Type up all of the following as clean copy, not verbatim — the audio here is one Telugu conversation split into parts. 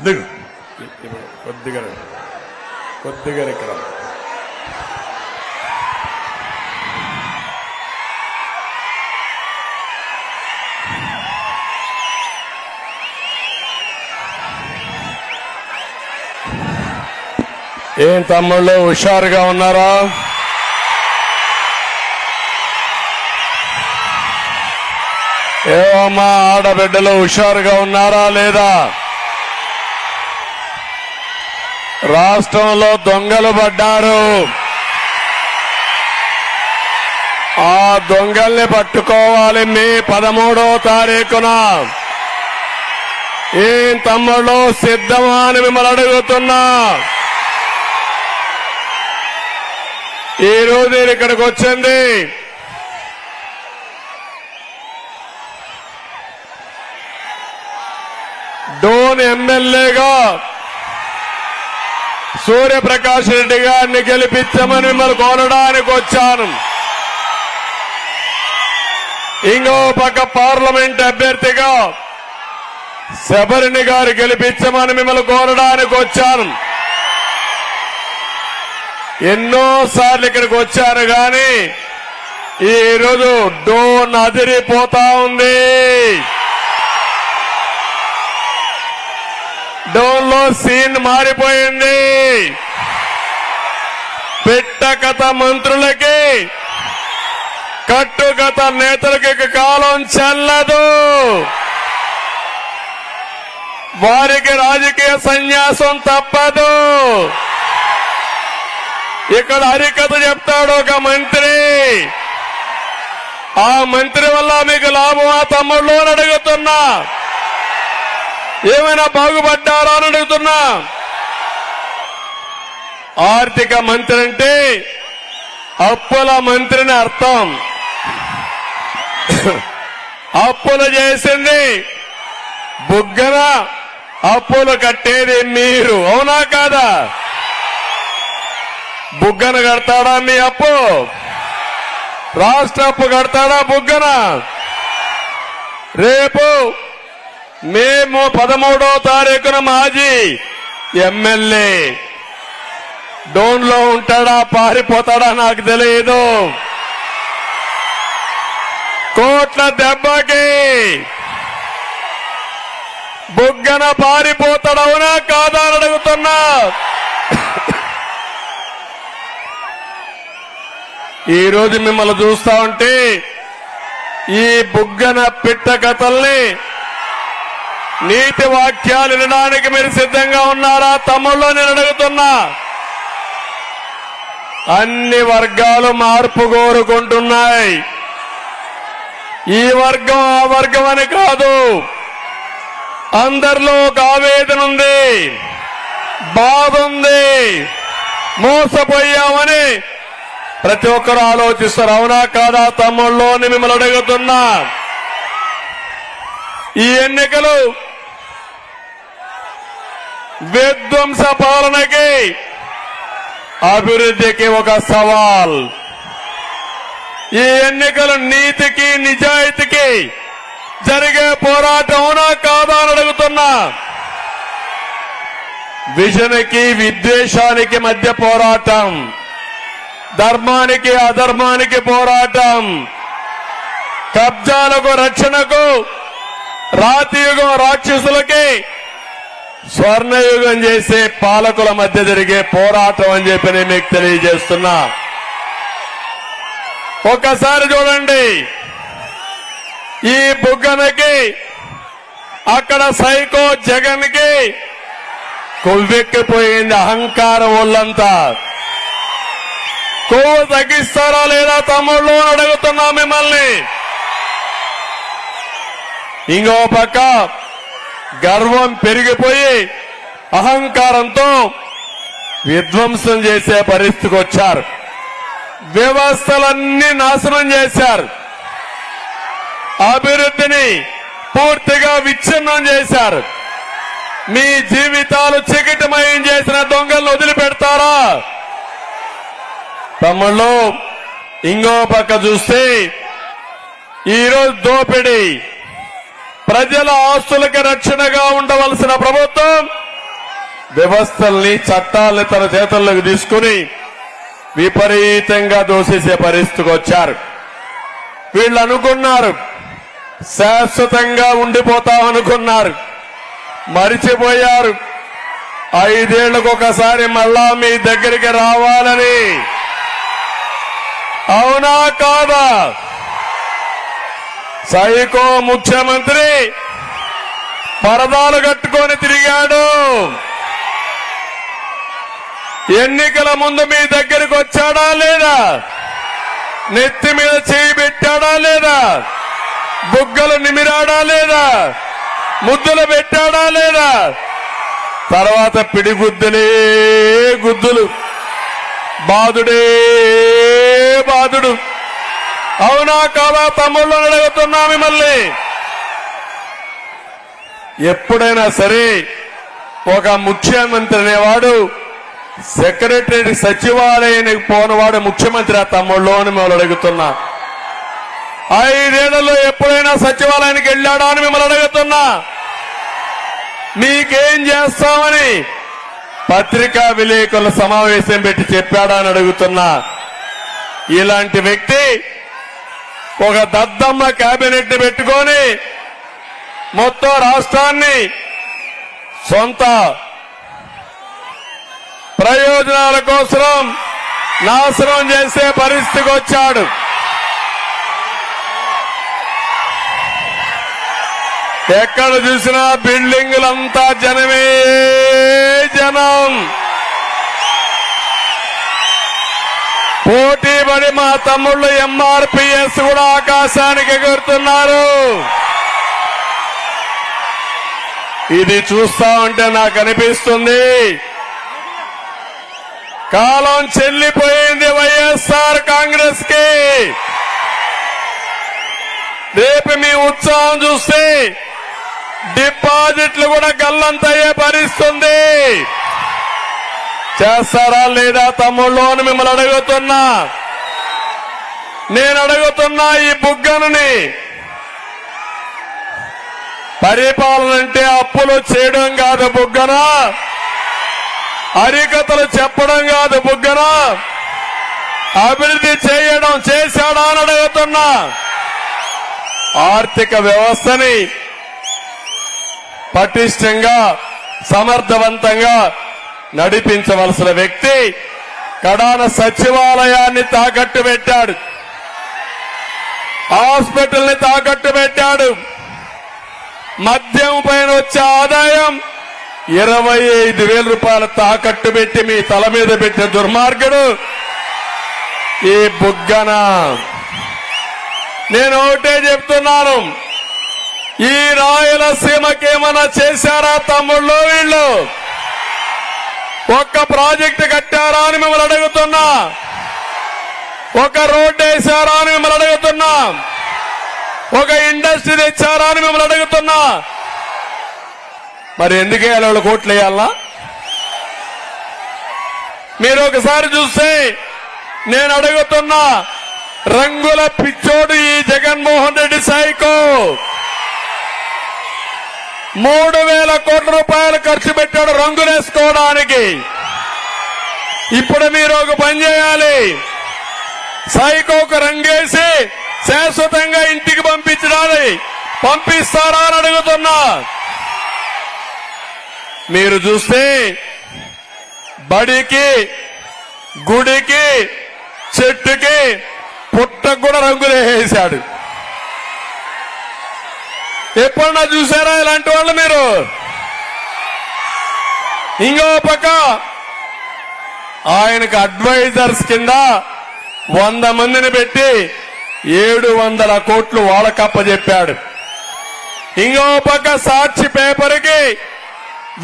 దిగు కొద్దిగా కొద్దిగా ఇక్కడ ఏం తమ్ముళ్ళు హుషారుగా ఉన్నారా? ఏమమ్మా ఆడబిడ్డలు హుషారుగా ఉన్నారా లేదా? రాష్ట్రంలో దొంగలు పడ్డారు. ఆ దొంగల్ని పట్టుకోవాలి మే 13వ తారీఖున. ఏం తమ్ముళ్ళు సిద్ధమా అని మిమ్మల్ని అడుగుతున్నా. ఈ రోజు నేను ఇక్కడికి వచ్చింది డోన్ ఎమ్మెల్యేగా సూర్యప్రకాష్ రెడ్డి గారిని గెలిపించమని మిమ్మల్ని కోరడానికి వచ్చాను. ఇంకో పక్క పార్లమెంట్ అభ్యర్థిగా శబరిని గారు గెలిపించమని మిమ్మల్ని కోరడానికి వచ్చాను. ఎన్నోసార్లు ఇక్కడికి వచ్చారు కానీ ఈ రోజు డోన్ అదిరిపోతా ఉంది. డోన్ లో సీన్ మారిపోయింది. పిట్టకథ మంత్రులకి కట్టుకథ నేతలకి కాలం చెల్లదు. వారికి రాజకీయ సన్యాసం తప్పదు. ఇక్కడ హరికథ చెప్తాడు ఒక మంత్రి. ఆ మంత్రి వల్ల మీకు లాభమా తమ్ముళ్ళు అని అడుగుతున్నా. ఏమైనా బాగుపడ్డారా అని అడుగుతున్నా. ఆర్థిక మంత్రి అంటే అప్పుల మంత్రిని అర్థం. అప్పులు చేసింది బుగ్గన, అప్పులు కట్టేది మీరు. అవునా కాదా? బుగ్గన కడతాడా మీ అప్పు? రాష్ట్ర అప్పు కడతాడా బుగ్గన? రేపు మే 13వ తారీఖున మాజీ ఎమ్మెల్యే డోన్ లో ఉంటాడా పారిపోతాడా నాకు తెలియదు. కోట్ల దెబ్బకి బుగ్గన పారిపోతాడవునా కాదా అని అడుగుతున్నా. ఈ రోజు మిమ్మల్ని చూస్తా ఉంటే ఈ బుగ్గన పిట్ట కథల్ని నీతి వాక్యాలు వినడానికి మీరు సిద్ధంగా ఉన్నారా తమ్ముళ్ళు నేను అడుగుతున్నా. అన్ని వర్గాలు మార్పు కోరుకుంటున్నాయి. ఈ వర్గం ఆ వర్గం అని కాదు. అందరిలో ఒక ఆవేదన ఉంది, బాధ ఉంది, మోసపోయామని ప్రతి ఒక్కరు ఆలోచిస్తారు. అవునా కాదా తమ్ముళ్ళు అని మిమ్మల్ని అడుగుతున్నా. ఈ ఎన్నికలు విధ్వంస పాలనకి అభివృద్ధికి ఒక సవాల్. ఈ ఎన్నికలు నీతికి నిజాయితీకి జరిగే పోరాటం. అవునా కాదా అని అడుగుతున్నా. విజన్కి విద్వేషానికి మధ్య పోరాటం, ధర్మానికి అధర్మానికి పోరాటం, కబ్జాలకు రక్షణకు, రాతియుగం రాక్షసులకి స్వర్ణయుగం చేసే పాలకుల మధ్య జరిగే పోరాటం అని చెప్పి నేను మీకు తెలియజేస్తున్నా. ఒక్కసారి చూడండి, ఈ బుగ్గనకి అక్కడ సైకో జగన్ కి కొవ్వెక్కిపోయింది అహంకారం ఒళ్ళంతా. కొవ్వు తగ్గిస్తారా లేదా తమ్ముళ్ళు అని అడుగుతున్నా మిమ్మల్ని. ఇంకో పక్క గర్వం పెరిగిపోయి అహంకారంతో విధ్వంసం చేసే పరిస్థితికి వచ్చారు. వ్యవస్థలన్నీ నాశనం చేశారు. అభివృద్ధిని పూర్తిగా విచ్ఛిన్నం చేశారు. మీ జీవితాలు చికిటమయం చేసిన దొంగలను వదిలిపెడతారా తమ్ముళ్ళు? ఇంకో పక్క చూస్తే ఈరోజు దోపిడీ, ప్రజల ఆస్తులకి రక్షణగా ఉండవలసిన ప్రభుత్వం వ్యవస్థల్ని చట్టాలని తన చేతుల్లోకి తీసుకుని విపరీతంగా దోసేసే పరిస్థితికి వచ్చారు. వీళ్ళు అనుకున్నారు శాశ్వతంగా ఉండిపోతామనుకున్నారు, మరిచిపోయారు 5 ఏళ్లకు ఒకసారి మళ్ళా మీ దగ్గరికి రావాలని. అవునా కాదా? సైకో ముఖ్యమంత్రి పరదాలు కట్టుకొని తిరిగాడు. ఎన్నికల ముందు మీ దగ్గరికి వచ్చాడా లేదా? నెత్తి మీద చేయి పెట్టాడా లేదా? బుగ్గలు నిమిరాడా లేదా? ముద్దులు పెట్టాడా లేదా? తర్వాత పిడిగుద్దులే గుద్దులు, బాదుడే బాదుడు. అవునా కాదా తమ్ముళ్ళు అడుగుతున్నా మిమ్మల్ని. ఎప్పుడైనా సరే ఒక ముఖ్యమంత్రి అనేవాడు సెక్రటరీ సచివాలయానికి పోనవాడు ముఖ్యమంత్రి ఆ తమ్ముళ్ళు అని మిమ్మల్ని అడుగుతున్నా. 5 ఏళ్లలో ఎప్పుడైనా సచివాలయానికి వెళ్ళాడా అని మిమ్మల్ని అడుగుతున్నా. మీకేం చేస్తామని పత్రికా విలేకరుల సమావేశం పెట్టి చెప్పాడా అని అడుగుతున్నా. ఇలాంటి వ్యక్తి ఒక దద్దమ్మ కేబినెట్ ని పెట్టుకొని మొత్తం రాష్ట్రాన్ని సొంత ప్రయోజనాల కోసం నాశనం చేసే పరిస్థితికి వచ్చాడు. ఎక్కడ చూసినా బిల్డింగులంతా జనమే జనం. పోటీ పడి మా తమ్ముళ్ళు ఎంఆర్పీఎస్ కూడా ఆకాశానికి ఎగురుతున్నారు. ఇది చూస్తా ఉంటే నాకు అనిపిస్తుంది కాలం చెల్లిపోయింది వైఎస్ఆర్ కాంగ్రెస్ కి. రేపు మీ ఉత్సాహం చూస్తే డిపాజిట్లు కూడా గల్లంతయ్యే పరిస్థితుంది. చేస్తారా లేదా తమ్ముళ్ళు అని మిమ్మల్ని అడుగుతున్నా. నేను అడుగుతున్నా ఈ బుగ్గనని. పరిపాలన అంటే అప్పులు చేయడం కాదు బుగ్గన, హరికథలు చెప్పడం కాదు బుగ్గన, అభివృద్ధి చేయడం చేశాడా అని అడుగుతున్నా. ఆర్థిక వ్యవస్థని పటిష్టంగా సమర్థవంతంగా నడిపించవలసిన వ్యక్తి కడాన సచివాలయాన్ని తాకట్టు పెట్టాడు, హాస్పిటల్ని తాకట్టు పెట్టాడు. మద్యం పైన వచ్చే ఆదాయం 25,000 రూపాయలు తాకట్టు పెట్టి మీ తల మీద పెట్టిన దుర్మార్గుడు ఈ బుగ్గన. నేను ఒకటే చెప్తున్నాను, ఈ రాయలసీమకేమైనా చేశారా తమ్ముళ్ళు వీళ్ళు? ఒక్క ప్రాజెక్టు కట్టారా అని మిమ్మల్ని అడుగుతున్నా. ఒక రోడ్డు వేశారా అని మిమ్మల్ని అడుగుతున్నా. ఒక ఇండస్ట్రీ తెచ్చారా అని మిమ్మల్ని అడుగుతున్నా. మరి ఎందుకే వాళ్ళు కోట్లు వేయాలా? మీరు ఒకసారి చూస్తే నేను అడుగుతున్నా, రంగుల పిచ్చోడు ఈ జగన్మోహన్ రెడ్డి సైకో 3,000 కోట్ల రూపాయలు ఖర్చు పెట్టాడు రంగులేసుకోవడానికి. ఇప్పుడు మీరు ఒక పని చేయాలి, సైకోకు రంగేసి శాశ్వతంగా ఇంటికి పంపించడానికి పంపిస్తారా అని అడుగుతున్నా. మీరు చూస్తే బడికి, గుడికి, చెట్టుకి, పుట్టకు కూడా రంగులు వేసాడు. ఎప్పుడన్నా చూసారా ఇలాంటి వాళ్ళు మీరు? ఇంకో పక్క ఆయనకు అడ్వైజర్స్ కింద 100 మందిని పెట్టి 700 కోట్లు వాళ్ళకప్పచెప్పాడు. ఇంకో పక్క సాక్షి పేపర్కి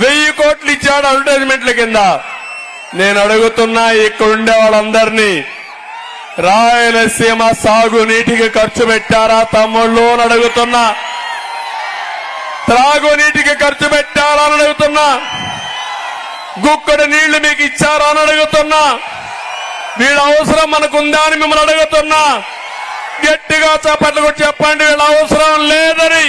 1000 కోట్లు ఇచ్చాడు అడ్వర్టైజ్మెంట్ల కింద. నేను అడుగుతున్నా ఇక్కడ ఉండే వాళ్ళందరినీ, రాయలసీమ సాగునీటికి ఖర్చు పెట్టారా తమ్ముళ్ళు అని అడుగుతున్నా. త్రాగునీటికి ఖర్చు పెట్టారా అని అడుగుతున్నా. గుక్కడి నీళ్లు మీకు ఇచ్చారా అని అడుగుతున్నా. వీళ్ళ అవసరం మనకుందా అని మిమ్మల్ని అడుగుతున్నా. గట్టిగా చప్పట్లు కొట్టి చెప్పండి, వీళ్ళ అవసరం లేదని.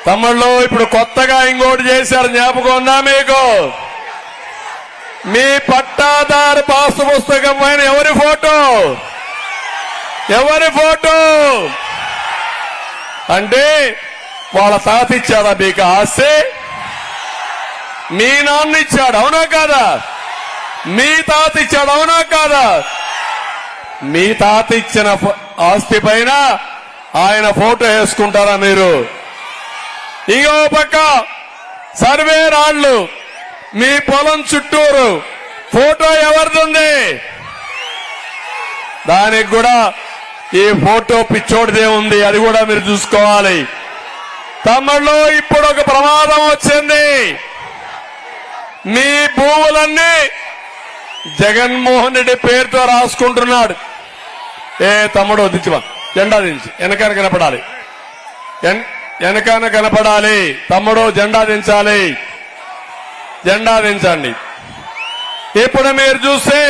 తమ్ముళ్ళు ఇప్పుడు కొత్తగా ఇంకోటి చేశారు, జ్ఞాపకం ఉందా మీకు? మీ పట్టాదారు పాస్ పుస్తకం పైన ఎవరి ఫోటో? ఎవరి ఫోటో అంటే వాళ్ళ తాత ఇచ్చాడా మీకు ఆస్తి? మీ నాన్న ఇచ్చాడు, అవునా కాదా? మీ తాత ఇచ్చాడు, అవునా కాదా? మీ తాత ఇచ్చిన ఆస్తి పైన ఆయన ఫోటో వేసుకుంటారా మీరు? ఇంకో పక్క సర్వే రాళ్లు మీ పొలం చుట్టూరు ఫోటో ఎవరిది? దానికి కూడా ఈ ఫోటో పిచ్చోడిదే ఉంది, అది కూడా మీరు చూసుకోవాలి. తమ్ముళ్ళు ఇప్పుడు ఒక ప్రమాదం వచ్చింది. మీ భూములన్నీ జగన్మోహన్ రెడ్డి పేరుతో రాసుకుంటున్నాడు. తమ్ముడు దించివా, జెండా దించి వెనకాన కనపడాలి, వెనకాన కనపడాలి. తమ్ముడు జెండా దించాలి, జెండా దించండి. ఇప్పుడు మీరు చూస్తే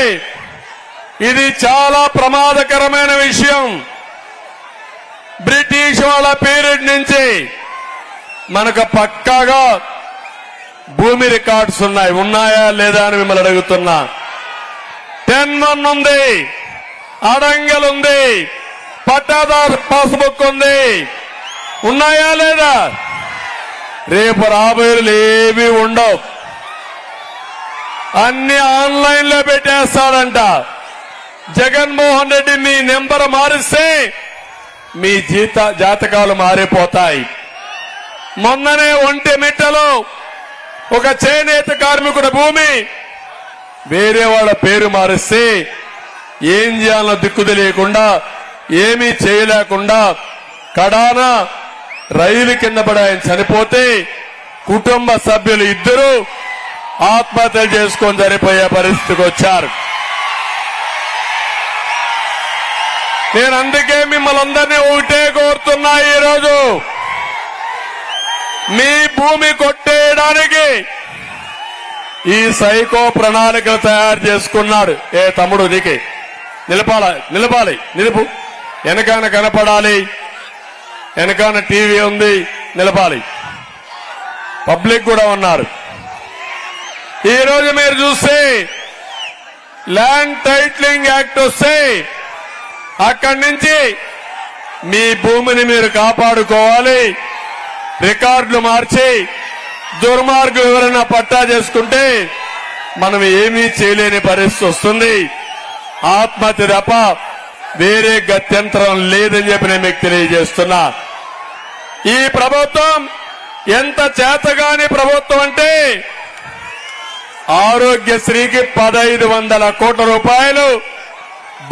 ఇది చాలా ప్రమాదకరమైన విషయం. బ్రిటిష్ వాళ్ళ పీరియడ్ నుంచి మనకు పక్కాగా భూమి రికార్డ్స్ ఉన్నాయి, ఉన్నాయా లేదా అని మిమ్మల్ని అడుగుతున్నా. 10-1 ఉంది, అడంగల్ ఉంది, పట్టాదారు పాస్బుక్ ఉంది, ఉన్నాయా లేదా? రేపు రాబోయేలు ఏవి ఉండవు, అన్ని ఆన్లైన్ లో పెట్టేస్తాడంట. జగన్మోహన్ రెడ్డి మీ నెంబర్ మారిస్తే మీ జాతకాలు మారిపోతాయి. మొన్ననే ఒంటిమిట్టలో ఒక చేనేత కార్మికుడి భూమి వేరే వాళ్ళ పేరు మారిస్తే ఏం చేయాలో దిక్కు తెలియకుండా, ఏమీ చేయలేకుండా కడాన రైలు కింద పడి ఆయన చనిపోతే కుటుంబ సభ్యులు ఇద్దరు ఆత్మహత్యలు చేసుకొని చనిపోయే పరిస్థితికి వచ్చారు. నేను అందుకే మిమ్మల్ని అందరినీ ఒకటే కోరుతున్నా, ఈరోజు మీ భూమి కొట్టేయడానికి ఈ సైకో ప్రణాళికలు తయారు చేసుకున్నాడు. తమ్ముడు నీకే నిలపాలి, నిలుపు, వెనకాన కనపడాలి, వెనకాన టీవీ ఉంది, నిలపాలి, పబ్లిక్ కూడా ఉన్నారు. ఈ రోజు మీరు చూస్తే ల్యాండ్ టైటిలింగ్ యాక్ట్ వస్తే అక్కడి నుంచి మీ భూమిని మీరు కాపాడుకోవాలి. రికార్డులు మార్చి దుర్మార్గులు ఎవరైనా పట్టా చేసుకుంటే మనం ఏమీ చేయలేని పరిస్థితి వస్తుంది. ఆత్మహత్య తప్ప వేరే గత్యంతరం లేదని చెప్పి నేను మీకు తెలియజేస్తున్నా. ఈ ప్రభుత్వం ఎంత చేతగాని ప్రభుత్వం అంటే ఆరోగ్యశ్రీకి 1500 కోట్ల రూపాయలు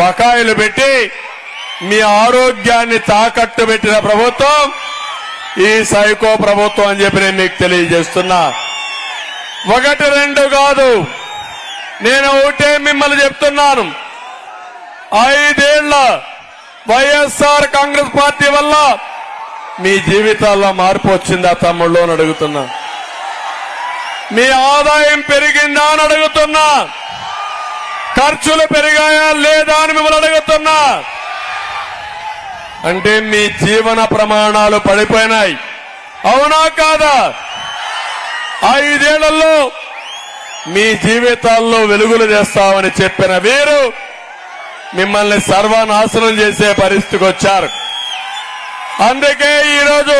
బకాయిలు పెట్టి మీ ఆరోగ్యాన్ని తాకట్టు పెట్టిన ప్రభుత్వం ఈ సైకో ప్రభుత్వం అని చెప్పి నేను మీకు తెలియజేస్తున్నా. 1-2 కాదు, నేను ఒకటే మిమ్మల్ని చెప్తున్నాను. 5 ఏళ్ల వైఎస్ఆర్ కాంగ్రెస్ పార్టీ వల్ల మీ జీవితాల్లో మార్పు వచ్చిందా తమ్ముళ్ళు అని అడుగుతున్నా. మీ ఆదాయం పెరిగిందా అని అడుగుతున్నా. ఖర్చులు పెరిగాయా లేదా అని మిమ్మల్ని అడుగుతున్నా. అంటే మీ జీవన ప్రమాణాలు పడిపోయినాయి, అవునా కాదా? 5 ఏళ్లలో మీ జీవితాల్లో వెలుగులు చేస్తామని చెప్పిన వీరు మిమ్మల్ని సర్వనాశనం చేసే పరిస్థితికి వచ్చారు. అందుకే ఈరోజు